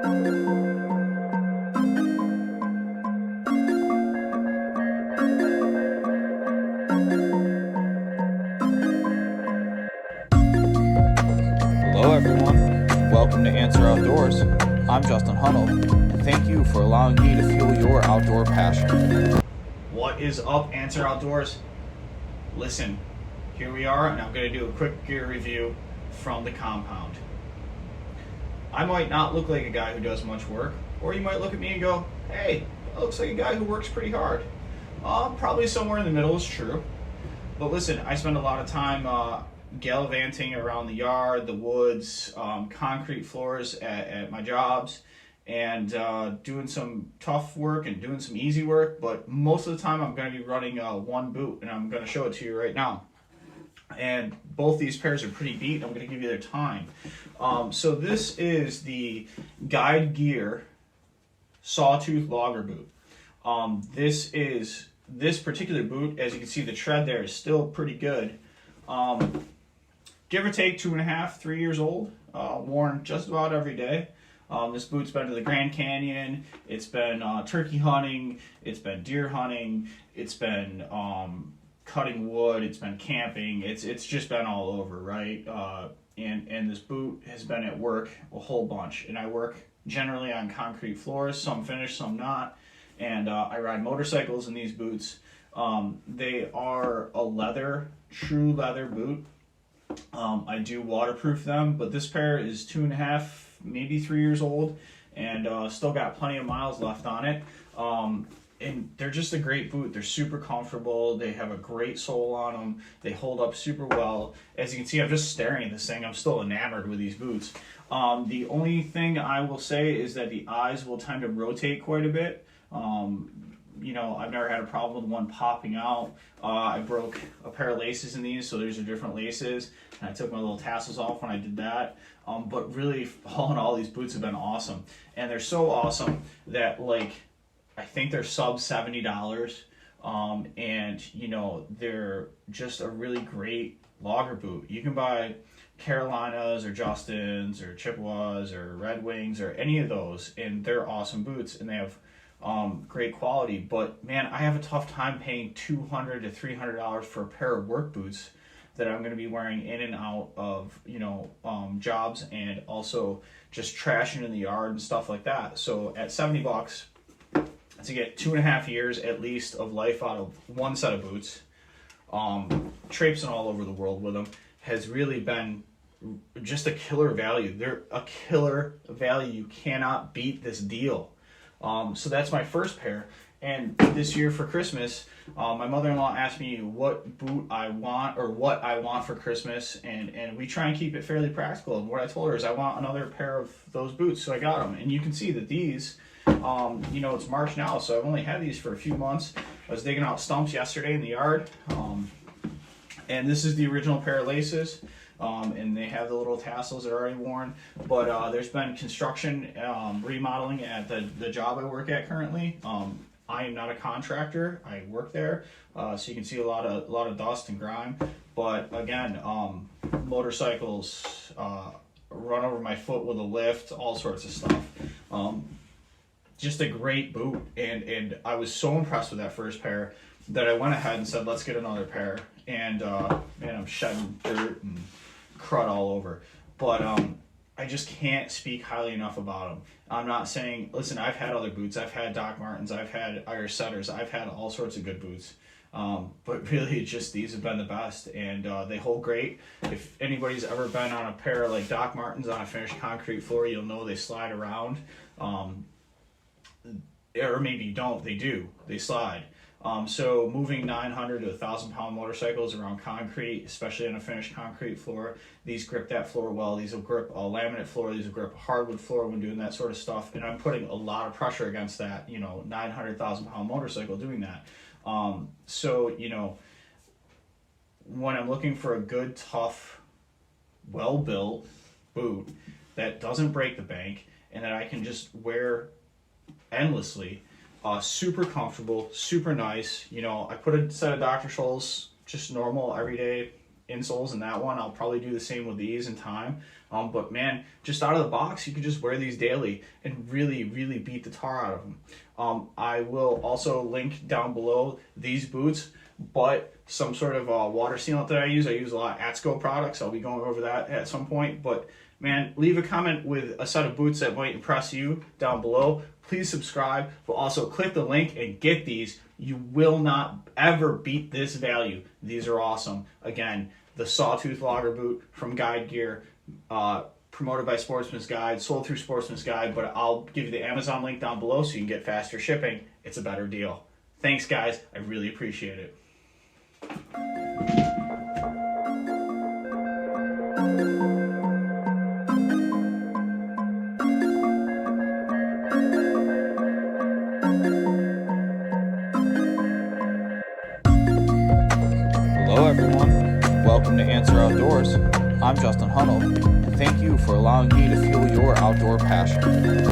Hello everyone, welcome to Answer Outdoors. I'm Justin Hunnell, and thank you for allowing me to fuel your outdoor passion. What is up, Answer Outdoors? Listen, here we are, and I'm going to do a quick gear review from the compound. I might not look like a guy who does much work, or you might look at me and go, hey, that looks like a guy who works pretty hard. Probably somewhere in the middle is true. But listen, I spend a lot of time gallivanting around the yard, the woods, concrete floors at my jobs, and doing some tough work and doing some easy work. But most of the time I'm going to be running one boot, and I'm going to show it to you right now. And both these pairs are pretty beat. I'm going to give you their time. So this is the Guide Gear Sawtooth Logger boot. This particular boot, as you can see, the tread there is still pretty good. Give or take 2.5, 3 years old, worn just about every day. This boot's been to the Grand Canyon, it's been turkey hunting, it's been deer hunting, it's been cutting wood, it's been camping, it's just been all over, right? And this boot has been at work a whole bunch, and I work generally on concrete floors, some finished, some not, and I ride motorcycles in these boots. They are a true leather boot. I do waterproof them, but this pair is 2.5, maybe 3 years old, and still got plenty of miles left on it. And they're just a great boot. They're super comfortable. They have a great sole on them. They hold up super well. As you can see, I'm just staring at this thing. I'm still enamored with these boots. The only thing I will say is that the eyes will tend to rotate quite a bit. I've never had a problem with one popping out. I broke a pair of laces in these, so these are different laces, and I took my little tassels off when I did that. But really, all in all, these boots have been awesome, and they're so awesome that, like, I think they're sub $70, and they're just a really great logger boot. You can buy Carolinas or Justins or Chippewas or Red Wings or any of those, and they're awesome boots, and they have great quality. But man, I have a tough time paying $200 to $300 for a pair of work boots that I'm going to be wearing in and out of jobs, and also just trashing in the yard and stuff like that. So at $70 to get 2.5 years at least of life out of one set of boots, traipsing all over the world with them, has really been just a killer value. They're a killer value. You cannot beat this deal. So that's my first pair. And this year for Christmas, my mother-in-law asked me what boot I want, or what I want for Christmas, and we try and keep it fairly practical. And what I told her is I want another pair of those boots, so I got them. And you can see that these, it's March now, so I've only had these for a few months. I was digging out stumps yesterday in the yard, and this is the original pair of laces. And they have the little tassels that are already worn, but there's been construction, remodeling at the job I work at currently. I am not a contractor. I work there, so you can see a lot of dust and grime. But again, motorcycles run over my foot with a lift, all sorts of stuff. Just a great boot, and I was so impressed with that first pair that I went ahead and said, let's get another pair. And man, I'm shedding dirt and crud all over, but I just can't speak highly enough about them. I'm not saying, listen, I've had other boots. I've had Doc Martens, I've had Irish Setters, I've had all sorts of good boots, but really just these have been the best, and they hold great. If anybody's ever been on a pair of like Doc Martens on a finished concrete floor, you'll know they slide around, or maybe you don't, they slide. So moving 900 to 1,000-pound motorcycles around concrete, especially on a finished concrete floor, these grip that floor well. These will grip a laminate floor. These will grip a hardwood floor when doing that sort of stuff. And I'm putting a lot of pressure against that, 900,000-pound motorcycle doing that. When I'm looking for a good, tough, well-built boot that doesn't break the bank and that I can just wear endlessly, super comfortable, super nice. I put a set of Dr. Scholl's, just normal, everyday insoles in that one. I'll probably do the same with these in time. But man, just out of the box, you could just wear these daily and really, really beat the tar out of them. I will also link down below these boots, but some sort of water sealant that I use a lot of Atsko products. I'll be going over that at some point. But man, leave a comment with a set of boots that might impress you down below. Please subscribe, but also click the link and get these. You will not ever beat this value. These are awesome. Again, the Sawtooth Logger boot from Guide Gear, promoted by Sportsman's Guide, sold through Sportsman's Guide, but I'll give you the Amazon link down below so you can get faster shipping. It's a better deal. Thanks, guys. I really appreciate it. Hello everyone, welcome to Answer Outdoors. I'm Justin Hunnell, and thank you for allowing me to fuel your outdoor passion.